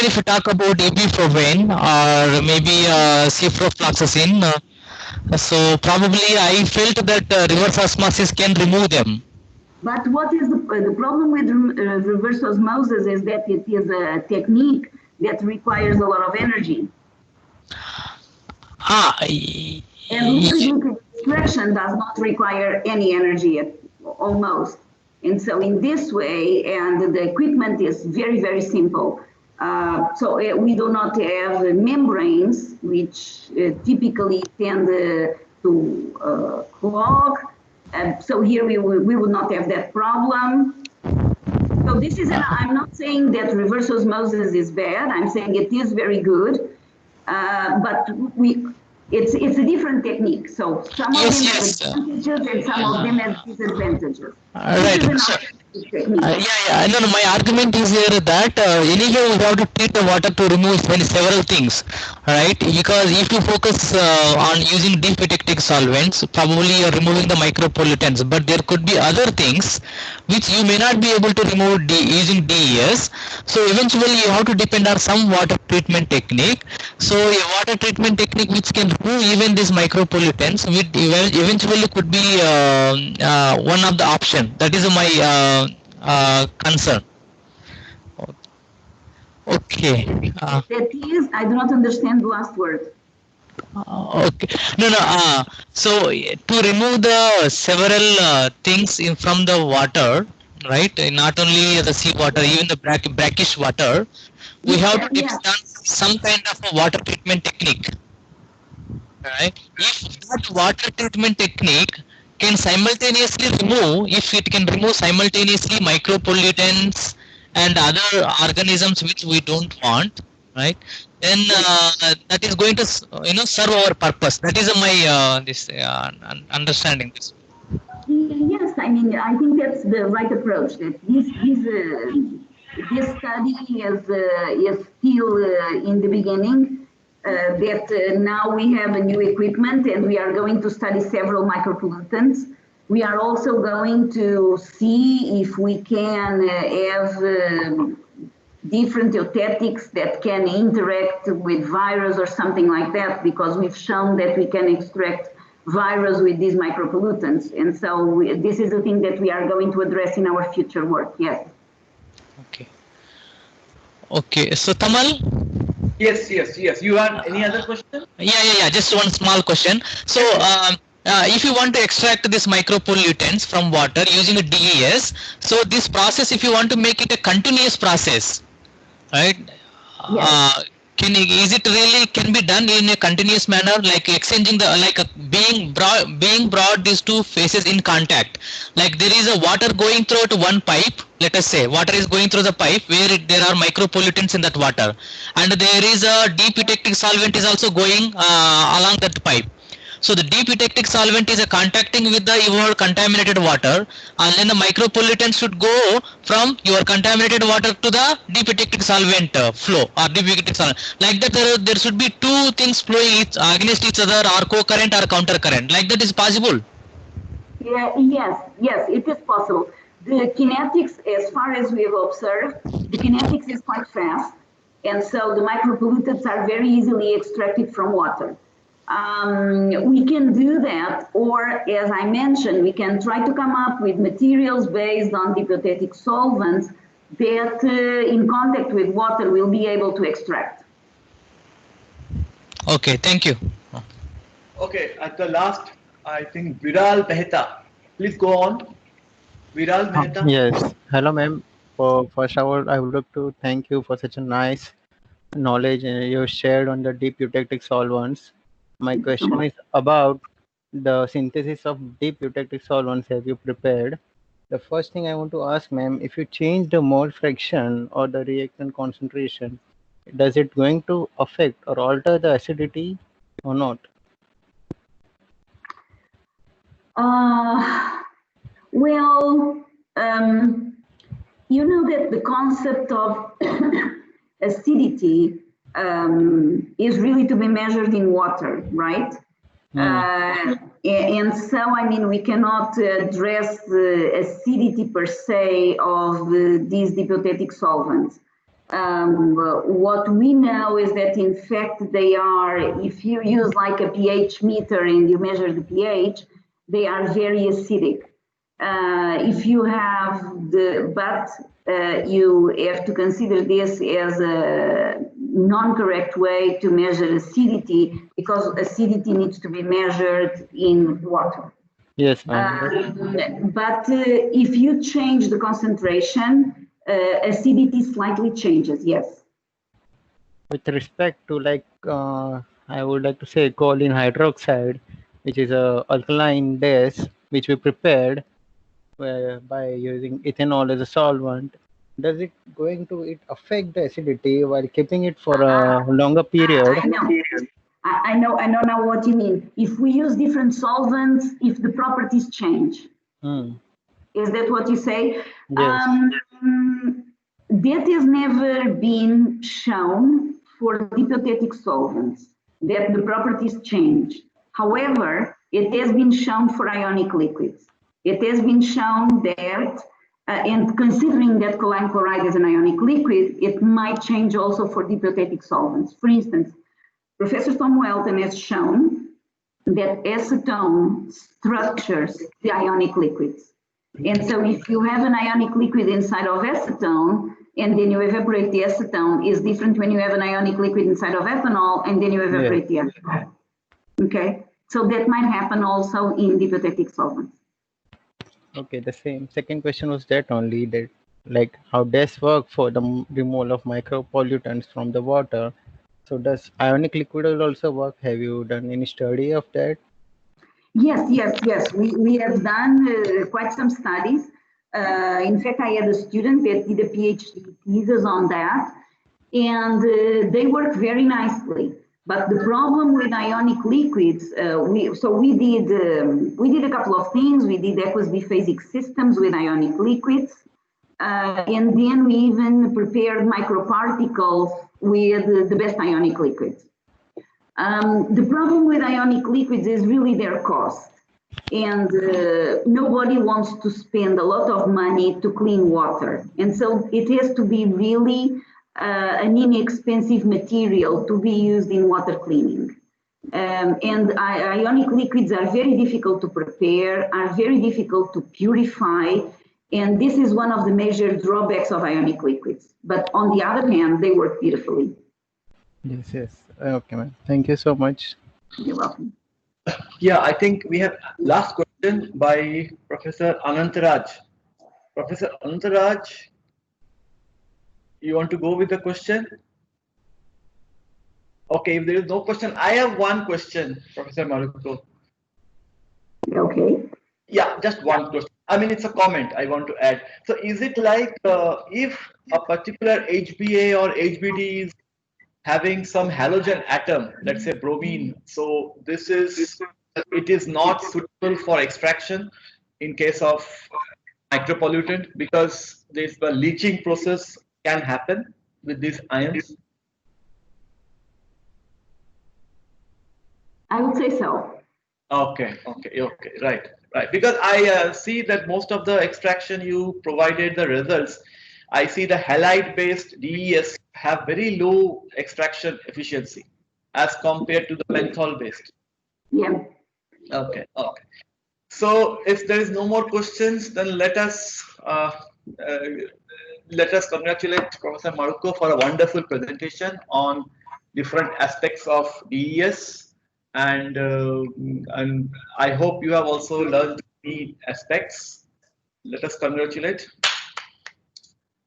if you talk about ibuprofen or maybe ciprofloxacin, so probably I felt that reverse osmosis can remove them. But what is the problem with reverse osmosis is that it is a technique that requires a lot of energy. And liquid extraction does not require any energy almost. And so in this way, and the equipment is very, very simple. So we do not have membranes, which typically tend to clog. So here we would not have that problem. So this is, I'm not saying that reverse osmosis is bad. I'm saying it is very good. But it's a different technique. So some of them have advantages and some of them have disadvantages. Right. No, my argument is here that anyway we have to treat the water to remove several things, right? Because if you focus on using deep eutectic solvents, probably you're removing the micropollutants, but there could be other things which you may not be able to remove using DES. So eventually you have to depend on some water treatment technique. So a water treatment technique which can remove even these micropollutants eventually could be one of the options. That is my concern. Okay. That is, I do not understand the last word. Okay. No. So to remove the several things from the water, right? Not only the sea water, even the brackish water, we have to take some kind of a water treatment technique. Right? If that water treatment technique can simultaneously remove, if it can remove simultaneously micropollutants and other organisms which we don't want, right? Then that is going to serve our purpose. That is my understanding. Yes, I mean I think that's the right approach. That this study is still in the beginning. That now we have a new equipment and we are going to study several micropollutants. We are also going to see if we can have different eutectics that can interact with virus or something like that, because we've shown that we can extract virus with these micropollutants. And so this is the thing that we are going to address in our future work, yes. Okay, so Tamal? Yes. You have any other question? Yeah. Just one small question. So, if you want to extract these micropollutants from water using a DES, so this process, if you want to make it a continuous process, right? Yes. Is it really can be done in a continuous manner, like exchanging the being brought these two faces in contact? Like there is a water going through to one pipe. Let us say water is going through the pipe where there are micropollutants in that water, and there is a deep eutectic solvent is also going along that pipe. So the deep eutectic solvent is contacting with the your contaminated water, and then the micropollutant should go from your contaminated water to the deep eutectic solvent flow or deep eutectic solvent. Like that, there should be two things flowing against each other, or co-current or counter-current. Like that is possible. Yeah, yes, it is possible. The kinetics, as far as we have observed, the kinetics is quite fast, and so the micropollutants are very easily extracted from water. We can do that, or as I mentioned, we can try to come up with materials based on hypothetic solvents that in contact with water will be able to extract. Okay, thank you. Okay, at the last, I think Viral Mehta. Please go on. Viral Mehta. Yes. Hello, ma'am. First of all, I would like to thank you for such a nice knowledge you shared on the deep eutectic solvents. My question is about the synthesis of deep eutectic solvents have you prepared. The first thing I want to ask, ma'am, if you change the mole fraction or the reactant concentration, does it going to affect or alter the acidity or not? Well, you know that the concept of acidity is really to be measured in water, right? And so, I mean, we cannot address the acidity per se of these hypothetic solvents. What we know is that in fact they are, if you use like a pH meter and you measure the pH, they are very acidic. If you have you have to consider this as a non-correct way to measure acidity, because acidity needs to be measured in water. Yes, but if you change the concentration, acidity slightly changes, yes. With respect to like, I would like to say choline hydroxide, which is a alkaline base, which we prepared by using ethanol as a solvent. Does it going to affect the acidity while keeping it for a longer period? I know now what you mean. If we use different solvents, if the properties change. Is that what you say? Yes. That has never been shown for hypothetic solvents, that the properties change. However, it has been shown for ionic liquids. It has been shown that, and considering that choline chloride is an ionic liquid, it might change also for hypothetic solvents. For instance, Professor Tom Welton has shown that acetone structures the ionic liquids. And so if you have an ionic liquid inside of acetone, and then you evaporate the acetone, is different when you have an ionic liquid inside of ethanol, and then you evaporate the ethanol. Okay, so that might happen also in hypothetic solvents. Okay, the same. Second question was that only, that like how does work for the removal of micropollutants from the water. So does ionic liquid also work? Have you done any study of that? Yes. We have done quite some studies. In fact, I had a student that did a PhD thesis on that, and they work very nicely. But the problem with ionic liquids, we did a couple of things. We did aqueous biphasic systems with ionic liquids, and then we even prepared microparticles with the best ionic liquids. The problem with ionic liquids is really their cost, and nobody wants to spend a lot of money to clean water, and so it has to be really an inexpensive material to be used in water cleaning. And ionic liquids are very difficult to prepare, are very difficult to purify, and this is one of the major drawbacks of ionic liquids. But on the other hand, they work beautifully. Yes. Okay, ma'am. Thank you so much. You're welcome. Yeah, I think we have last question by Professor Anantaraj. Professor Anantaraj, you want to go with the question? Okay, if there is no question, I have one question, Professor Marrucho. Okay. Yeah, just one question. I mean, it's a comment I want to add. So is it like if a particular HBA or HBD is having some halogen atom, let's say bromine, so it is not suitable for extraction in case of micropollutant because the leaching process can happen with these ions? I would say so. Okay, right. Because I see that most of the extraction you provided the results, I see the halide-based DES have very low extraction efficiency as compared to the menthol-based. Yeah. Okay. So if there is no more questions, then let us congratulate Professor Marrucho for a wonderful presentation on different aspects of DES, and I hope you have also learned the aspects. Let us congratulate.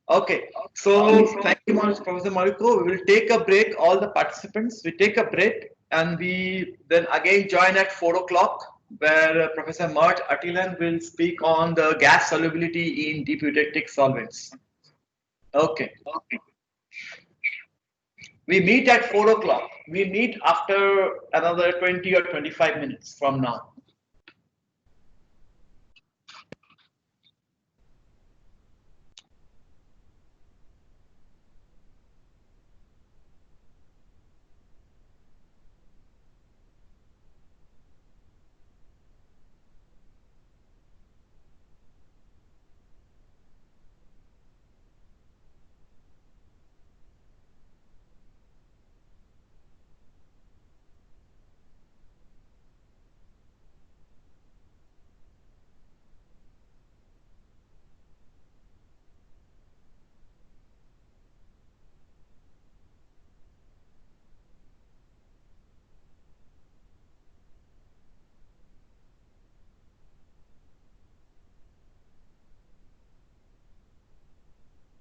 Okay, so thank you much, Professor Marrucho. We will take a break. All the participants, we take a break, and we then again join at 4 o'clock, where Professor Mert Attilan will speak on the gas solubility in deep eutectic solvents. Okay. We meet at 4 o'clock. We meet after another 20 or 25 minutes from now.